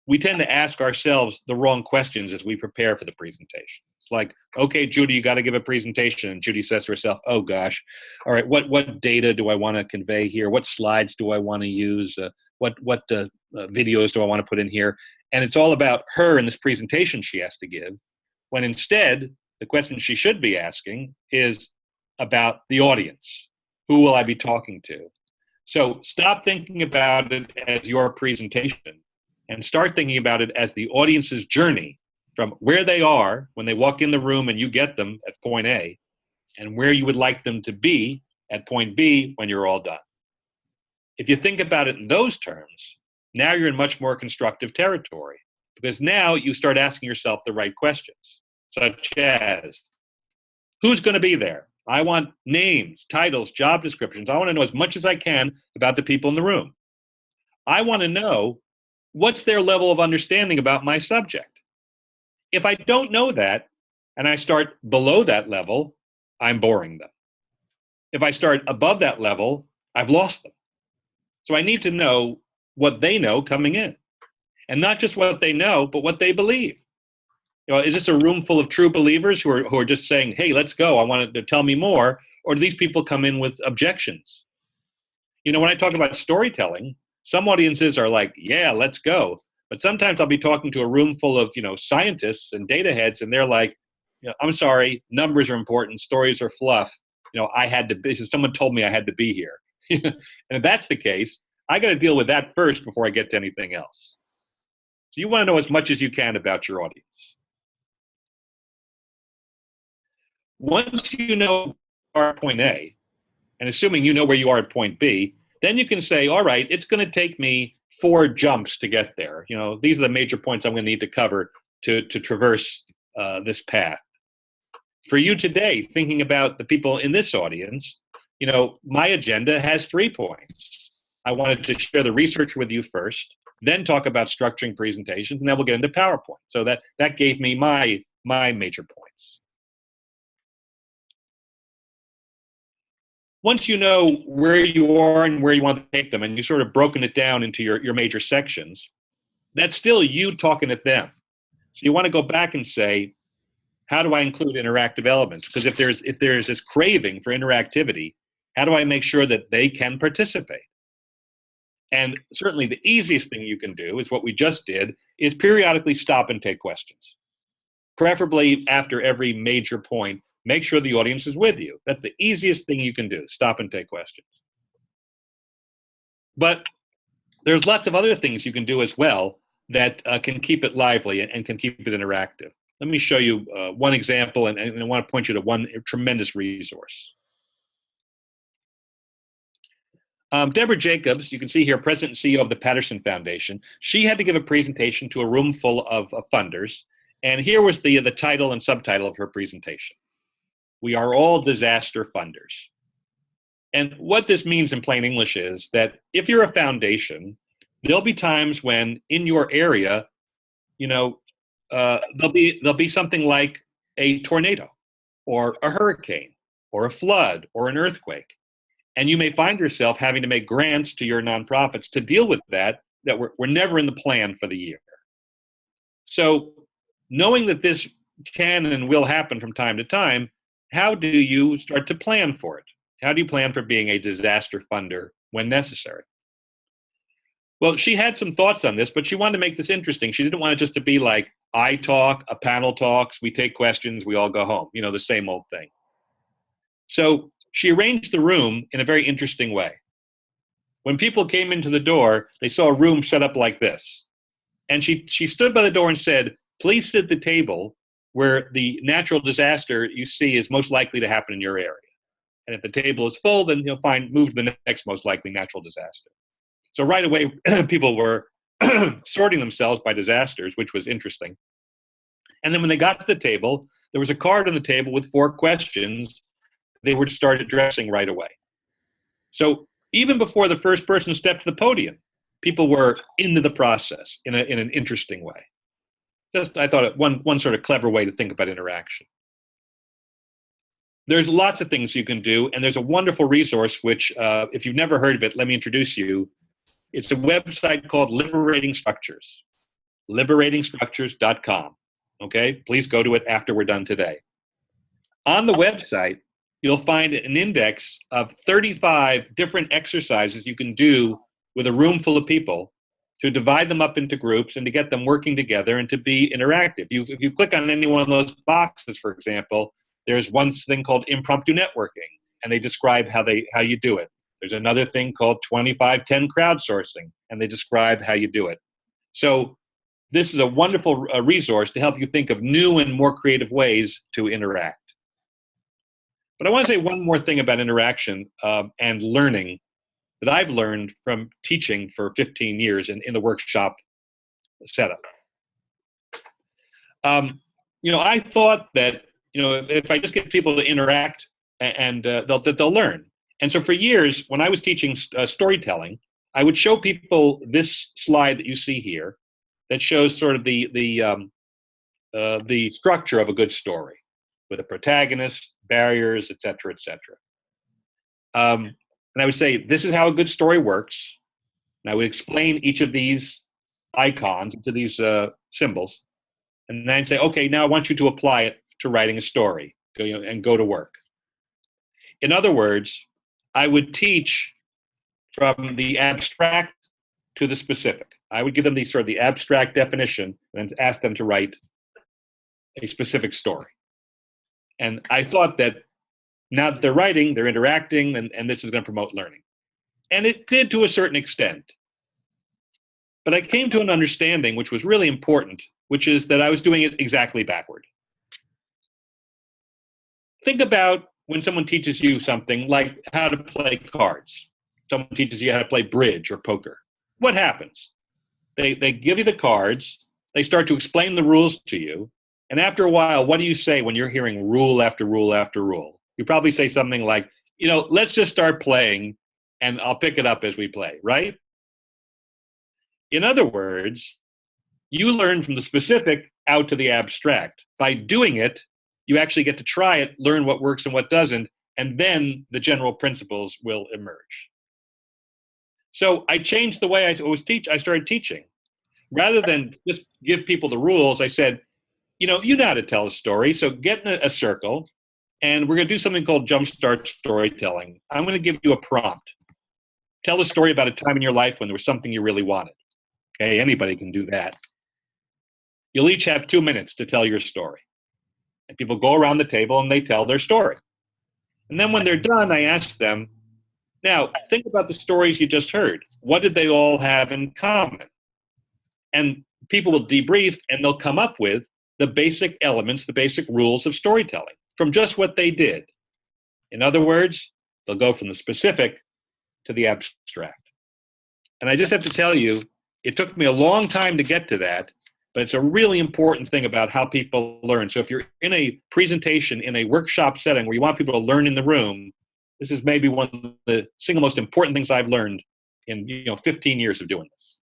we tend to ask ourselves the wrong questions as we prepare for the presentation. It's like, okay, Judy, you got to give a presentation. And Judy says to herself, oh gosh, all right, what data do I want to convey here? What slides do I want to use? What videos do I want to put in here? And it's all about her and this presentation she has to give, when instead, the question she should be asking is about the audience. Who will I be talking to? So stop thinking about it as your presentation and start thinking about it as the audience's journey from where they are when they walk in the room and you get them at point A, and where you would like them to be at point B when you're all done. If you think about it in those terms, now you're in much more constructive territory, because now you start asking yourself the right questions, such as, who's going to be there? I want names, titles, job descriptions. I want to know as much as I can about the people in the room. I want to know what's their level of understanding about my subject. If I don't know that, and I start below that level, I'm boring them. If I start above that level, I've lost them. So I need to know what they know coming in. And not just what they know, but what they believe. Is this a room full of true believers who are just saying, hey, let's go, I want to tell me more? Or do these people come in with objections? When I talk about storytelling, some audiences are like, yeah, let's go. But sometimes I'll be talking to a room full of, scientists and data heads, and they're like, I'm sorry, numbers are important, stories are fluff. I had to be, someone told me I had to be here. And if that's the case, I got to deal with that first before I get to anything else. So you want to know as much as you can about your audience. Once you know you are at point A, and assuming you know where you are at point B, then you can say, all right, it's going to take me 4 jumps to get there. These are the major points I'm going to need to cover to traverse this path. For you today, thinking about the people in this audience, my agenda has 3 points. I wanted to share the research with you first, then talk about structuring presentations, and then we'll get into PowerPoint. So that gave me my major points. once you know where you are and where you want to take them, and you've sort of broken it down into your major sections, that's still you talking at them. So you want to go back and say, how do I include interactive elements? Because if there's this craving for interactivity, how do I make sure that they can participate? And certainly the easiest thing you can do is what we just did, is periodically stop and take questions. Preferably after every major point, make sure the audience is with you. That's the easiest thing you can do, stop and take questions. But there's lots of other things you can do as well that can keep it lively and can keep it interactive. Let me show you one example, and I want to point you to one tremendous resource. Deborah Jacobs, you can see here, President and CEO of the Patterson Foundation. She had to give a presentation to a room full of funders, and here was the title and subtitle of her presentation. We are all disaster funders. And what this means in plain English is that if you're a foundation, there'll be times when in your area, there'll be something like a tornado or a hurricane or a flood or an earthquake. And you may find yourself having to make grants to your nonprofits to deal with that were never in the plan for the year. So knowing that this can and will happen from time to time, how do you start to plan for it? How do you plan for being a disaster funder when necessary? Well, she had some thoughts on this, but she wanted to make this interesting. She didn't want it just to be like, I talk, a panel talks, we take questions, we all go home, the same old thing. So she arranged the room in a very interesting way. When people came into the door, they saw a room set up like this. And she stood by the door and said, please sit at the table where the natural disaster you see is most likely to happen in your area. And if the table is full, then you'll move to the next most likely natural disaster. So right away, people were sorting themselves by disasters, which was interesting. And then when they got to the table, there was a card on the table with 4 questions they would start addressing right away. So even before the first person stepped to the podium, people were into the process in an interesting way. I thought one sort of clever way to think about interaction. There's lots of things you can do, and there's a wonderful resource which, if you've never heard of it, let me introduce you. It's a website called Liberating Structures, liberatingstructures.com. Okay, please go to it after we're done today. On the website, you'll find an index of 35 different exercises you can do with a room full of people to divide them up into groups and to get them working together and to be interactive. If you click on any one of those boxes, for example, there's one thing called impromptu networking, and they describe how you do it. There's another thing called 25-10 crowdsourcing, and they describe how you do it. So this is a wonderful resource to help you think of new and more creative ways to interact. But I want to say one more thing about interaction and learning that I've learned from teaching for 15 years in the workshop setup. I thought that if I just get people to interact and they'll learn. And so for years, when I was teaching storytelling, I would show people this slide that you see here that shows sort of the structure of a good story with a protagonist, barriers, et cetera, et cetera. And I would say, this is how a good story works. And I would explain each of these icons, to these symbols. And then I'd say, okay, now I want you to apply it to writing a story and go to work. In other words, I would teach from the abstract to the specific. I would give them the abstract definition and then ask them to write a specific story. And I thought that now that they're writing, they're interacting, and this is going to promote learning. And it did to a certain extent. But I came to an understanding, which was really important, which is that I was doing it exactly backward. Think about when someone teaches you something like how to play cards. Someone teaches you how to play bridge or poker. What happens? They give you the cards, they start to explain the rules to you, and after a while, what do you say when you're hearing rule after rule after rule? You probably say something like, let's just start playing, and I'll pick it up as we play, right? In other words, you learn from the specific out to the abstract. By doing it, you actually get to try it, learn what works and what doesn't, and then the general principles will emerge. So I changed the way I started teaching. Rather than just give people the rules, I said, you know how to tell a story, so get in a circle, and we're going to do something called jumpstart storytelling. I'm going to give you a prompt. Tell a story about a time in your life when there was something you really wanted. Okay, anybody can do that. You'll each have 2 minutes to tell your story. And people go around the table and they tell their story. And then when they're done, I ask them, now think about the stories you just heard. What did they all have in common? And people will debrief and they'll come up with the basic elements, the basic rules of storytelling from just what they did. In other words, they'll go from the specific to the abstract. And I just have to tell you, it took me a long time to get to that, but it's a really important thing about how people learn. So if you're in a presentation, in a workshop setting where you want people to learn in the room, this is maybe one of the single most important things I've learned in 15 years of doing this.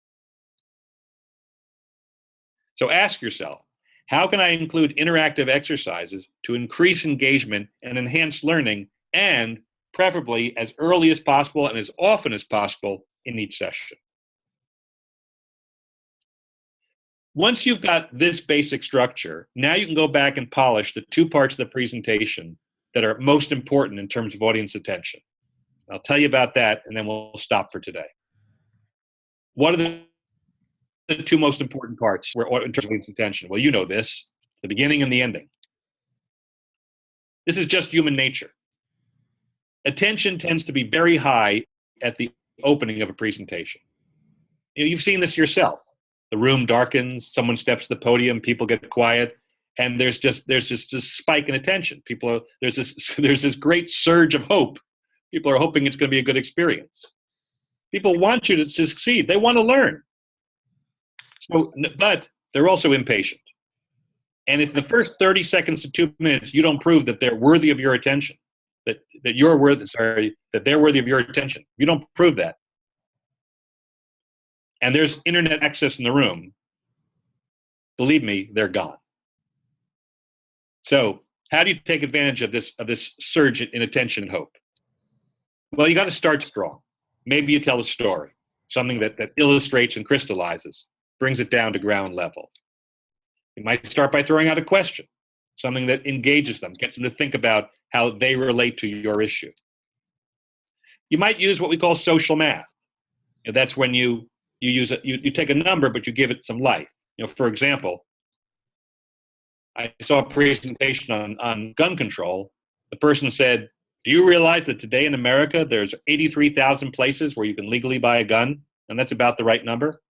So ask yourself, how can I include interactive exercises to increase engagement and enhance learning, and preferably as early as possible and as often as possible in each session? Once you've got this basic structure, now you can go back and polish the 2 parts of the presentation that are most important in terms of audience attention. I'll tell you about that, and then we'll stop for today. What are the 2 most important parts in terms of audience attention? Well, you know this, the beginning and the ending. This is just human nature. Attention tends to be very high at the opening of a presentation. You've seen this yourself. The room darkens, someone steps to the podium, people get quiet, and there's just this spike in attention. There's this great surge of hope. People are hoping it's going to be a good experience. People want you to succeed. They want to learn. But they're also impatient. And if the first 30 seconds to 2 minutes you don't prove that they're worthy of your attention, that they're worthy of your attention, you don't prove that, and there's internet access in the room, believe me, they're gone. So how do you take advantage of this surge in attention and hope? Well, you got to start strong. Maybe you tell a story, something that illustrates and crystallizes, brings it down to ground level. You might start by throwing out a question, something that engages them, gets them to think about how they relate to your issue. You might use what we call social math. That's when you take a number, but you give it some life. For example, I saw a presentation on gun control. The person said, do you realize that today in America, there's 83,000 places where you can legally buy a gun? And that's about the right number?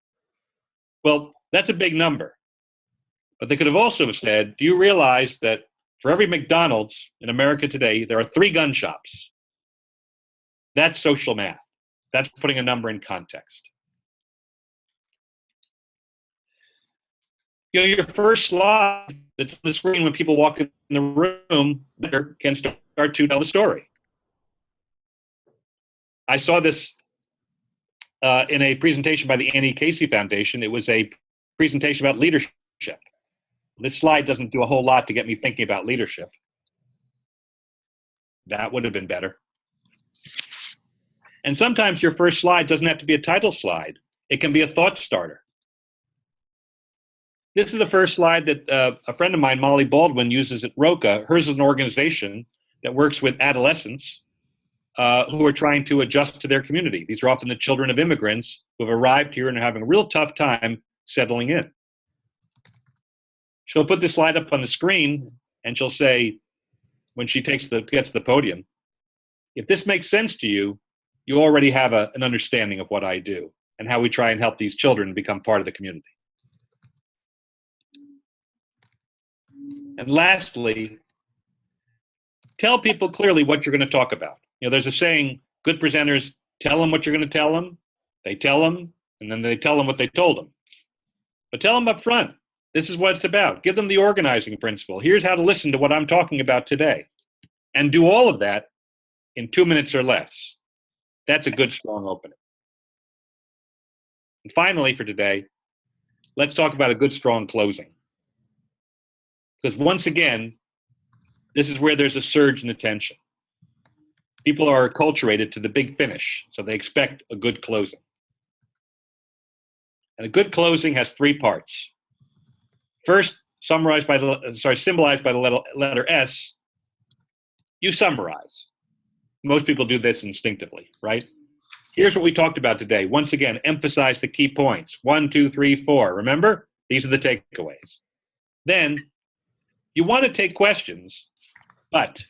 Well, that's a big number. But they could have also said, do you realize that for every McDonald's in America today, there are 3 gun shops? That's social math. That's putting a number in context. Your first slide that's on the screen when people walk in the room can start to tell the story. I saw this in a presentation by the Annie Casey Foundation. It was a presentation about leadership. This slide doesn't do a whole lot to get me thinking about leadership. That would have been better. And sometimes your first slide doesn't have to be a title slide. It can be a thought starter. This is the first slide that a friend of mine, Molly Baldwin, uses at Roca. Hers is an organization that works with adolescents who are trying to adjust to their community. These are often the children of immigrants who have arrived here and are having a real tough time settling in. She'll put this slide up on the screen and she'll say, when she gets to the podium, if this makes sense to you, you already have an understanding of what I do and how we try and help these children become part of the community. And lastly, tell people clearly what you're going to talk about. There's a saying, good presenters tell them what you're going to tell them, they tell them, and then they tell them what they told them. But tell them up front, this is what it's about. Give them the organizing principle. Here's how to listen to what I'm talking about today. And do all of that in 2 minutes or less. That's a good, strong opening. And finally, for today, let's talk about a good, strong closing. Because once again, this is where there's a surge in attention. People are acculturated to the big finish, so they expect a good closing. And a good closing has three parts. First, symbolized by the letter S, you summarize. Most people do this instinctively, right? Here's what we talked about today. Once again, emphasize the key points. 1, 2, 3, 4. Remember? These are the takeaways. Then you want to take questions, but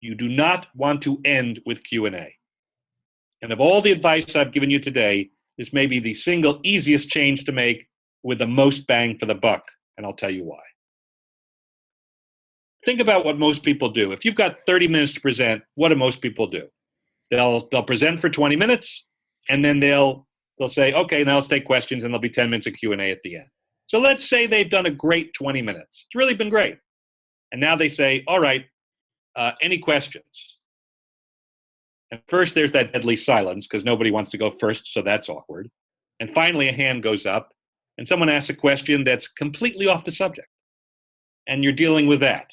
you do not want to end with Q&A. And of all the advice I've given you today, this may be the single easiest change to make with the most bang for the buck, and I'll tell you why. Think about what most people do. If you've got 30 minutes to present, what do most people do? They'll present for 20 minutes, and then they'll say, okay, now let's take questions, and there'll be 10 minutes of Q&A at the end. So let's say they've done a great 20 minutes. It's really been great. And now they say, all right, any questions? And first there's that deadly silence because nobody wants to go first, so that's awkward. And finally a hand goes up, and someone asks a question that's completely off the subject. And you're dealing with that.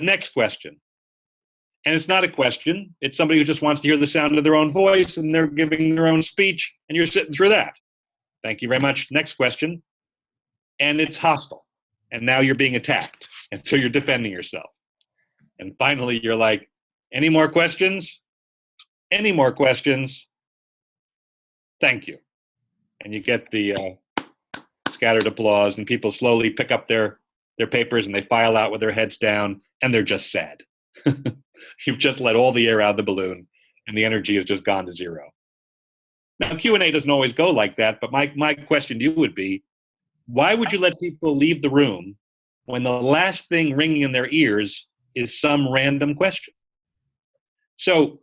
Next question. And it's not a question. It's somebody who just wants to hear the sound of their own voice, and they're giving their own speech, and you're sitting through that. Thank you very much. Next question. And it's hostile. And now you're being attacked. And so you're defending yourself. And finally, you're like, any more questions? Any more questions? Thank you. And you get the scattered applause, and people slowly pick up their papers, and they file out with their heads down, and they're just sad. You've just let all the air out of the balloon, and the energy has just gone to zero. Now, Q&A doesn't always go like that, but my question to you would be, why would you let people leave the room when the last thing ringing in their ears is some random question? So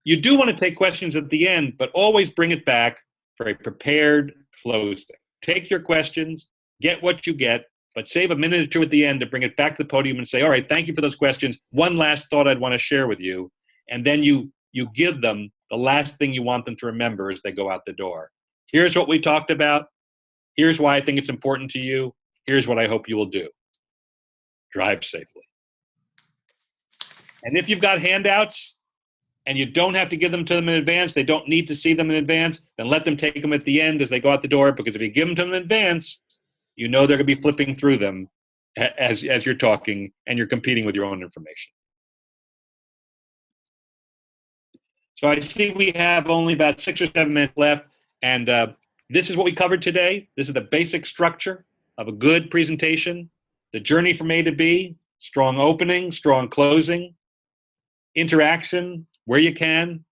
you do want to take questions at the end, but always bring it back for a prepared closing. Take your questions, get what you get, but save a minute or two at the end to bring it back to the podium and say, all right, thank you for those questions. One last thought I'd want to share with you. And then you give them the last thing you want them to remember as they go out the door. Here's what we talked about. Here's why I think it's important to you. Here's what I hope you will do. Drive safely. And if you've got handouts and you don't have to give them to them in advance, they don't need to see them in advance, then let them take them at the end as they go out the door, because if you give them to them in advance, you know they're going to be flipping through them as you're talking, and you're competing with your own information. So I see we have only about 6 or 7 minutes left, and this is what we covered today. This is the basic structure of a good presentation, the journey from A to B, strong opening, strong closing, interaction where you can.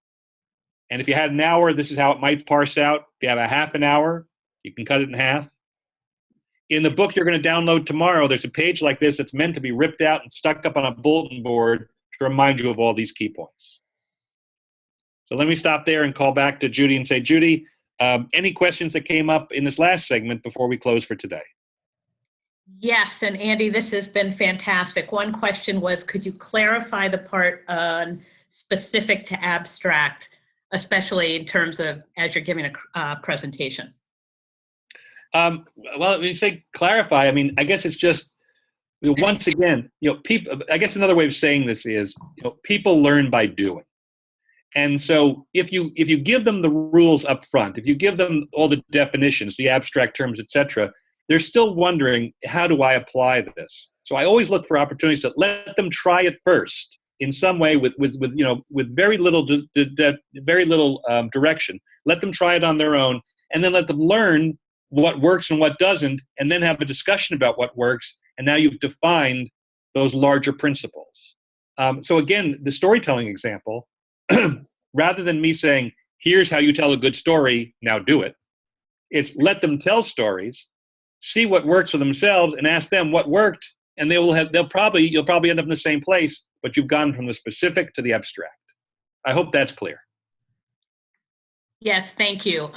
And if you had an hour, this is how it might parse out. If you have a half an hour, you can cut it in half. In the book you're going to download tomorrow, there's a page like this that's meant to be ripped out and stuck up on a bulletin board to remind you of all these key points. So let me stop there and call back to Judy and say, Judy, any questions that came up in this last segment before we close for today? Yes, and Andy, this has been fantastic. One question was, could you clarify the part on specific to abstract, especially in terms of as you're giving a presentation? Well, when you say clarify, I mean, I guess it's just, once again, people, I guess another way of saying this is, people learn by doing. And so if you give them the rules up front, if you give them all the definitions, the abstract terms, etc., they're still wondering, how do I apply this? So I always look for opportunities to let them try it first in some way with very little direction. Let them try it on their own, and then let them learn what works and what doesn't, and then have a discussion about what works. And now you've defined those larger principles. So again, the storytelling example, rather than me saying, here's how you tell a good story, now do it, it's let them tell stories, see what works for themselves, and ask them what worked, and you'll probably end up in the same place, but you've gone from the specific to the abstract. I hope that's clear. Yes, thank you.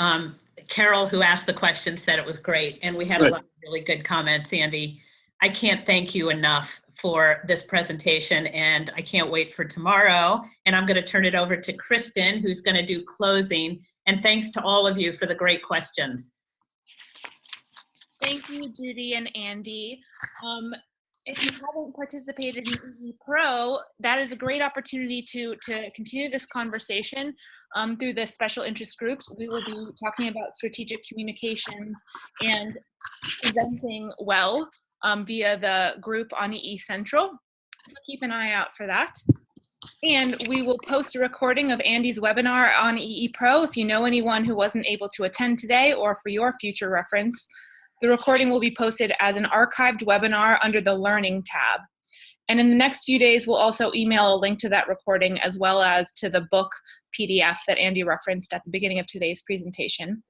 Carol, who asked the question, said it was great, and we had a lot of really good comments, Andy. I can't thank you enough for this presentation, and I can't wait for tomorrow. And I'm going to turn it over to Kristen, who's going to do closing. And thanks to all of you for the great questions. Thank you, Judy and Andy. if you haven't participated in EE Pro, that is a great opportunity to continue this conversation through the special interest groups. We will be talking about strategic communication and presenting well via the group on EE Central. So keep an eye out for that. And we will post a recording of Andy's webinar on EE Pro if you know anyone who wasn't able to attend today, or for your future reference. The recording will be posted as an archived webinar under the Learning tab. And in the next few days, we'll also email a link to that recording as well as to the book PDF that Andy referenced at the beginning of today's presentation.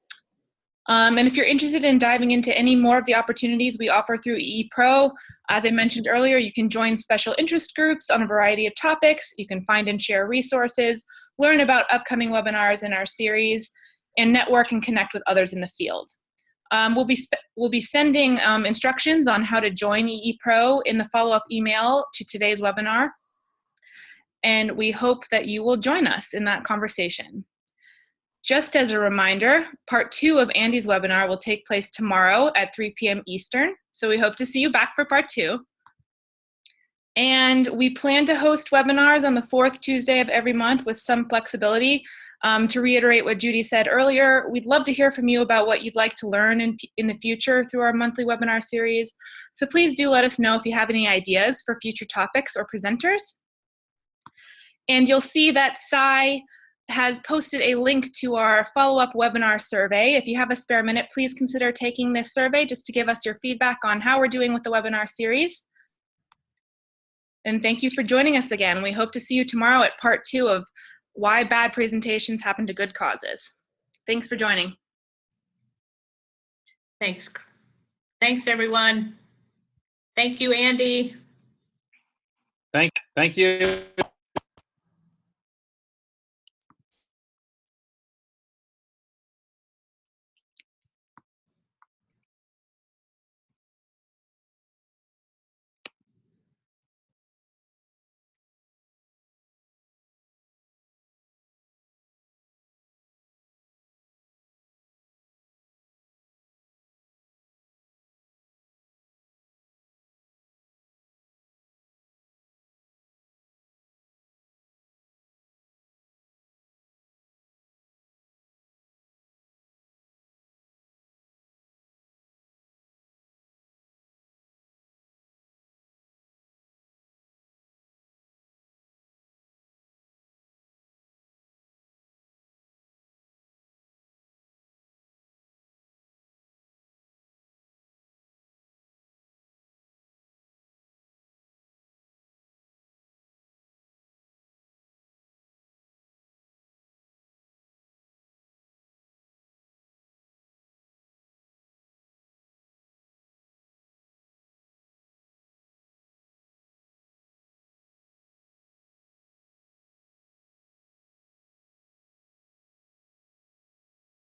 And if you're interested in diving into any more of the opportunities we offer through EE Pro, as I mentioned earlier, you can join special interest groups on a variety of topics. You can find and share resources, learn about upcoming webinars in our series, and network and connect with others in the field. We'll be sending instructions on how to join EE Pro in the follow-up email to today's webinar. And we hope that you will join us in that conversation. Just as a reminder, part 2 of Andy's webinar will take place tomorrow at 3 p.m. Eastern. So we hope to see you back for part 2. And we plan to host webinars on the 4th Tuesday of every month with some flexibility. To reiterate what Judy said earlier, we'd love to hear from you about what you'd like to learn in the future through our monthly webinar series. So please do let us know if you have any ideas for future topics or presenters. And you'll see that Sai has posted a link to our follow-up webinar survey. If you have a spare minute, please consider taking this survey just to give us your feedback on how we're doing with the webinar series. And thank you for joining us again. We hope to see you tomorrow at part 2 of Why Bad Presentations Happen to Good Causes. Thanks for joining. Thanks. Thanks, everyone. Thank you, Andy. Thank you.